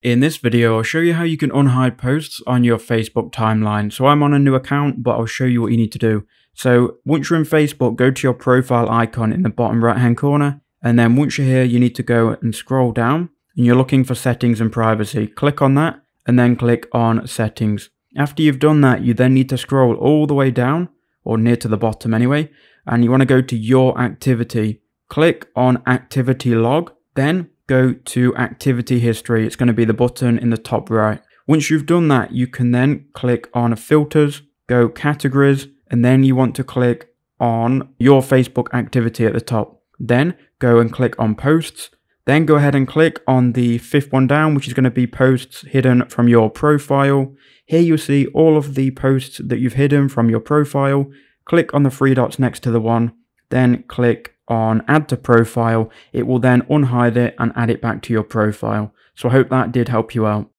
In this video, I'll show you how you can unhide posts on your Facebook timeline. So I'm on a new account, but I'll show you what you need to do. So once you're in Facebook, go to your profile icon in the bottom right hand corner. And then once you're here, you need to go and scroll down and you're looking for settings and privacy. Click on that and then click on settings. After you've done that, you then need to scroll all the way down or near to the bottom anyway. And you want to go to your activity. Click on activity log, then go to activity history. It's going to be the button in the top right. Once you've done that, you can then click on filters, go categories, and then you want to click on your Facebook activity at the top. Then go and click on posts. Then go ahead and click on the fifth one down, which is going to be posts hidden from your profile. Here you'll see all of the posts that you've hidden from your profile. Click on the three dots next to the one, then click on add to profile. It will then unhide it and add it back to your profile. So I hope that did help you out.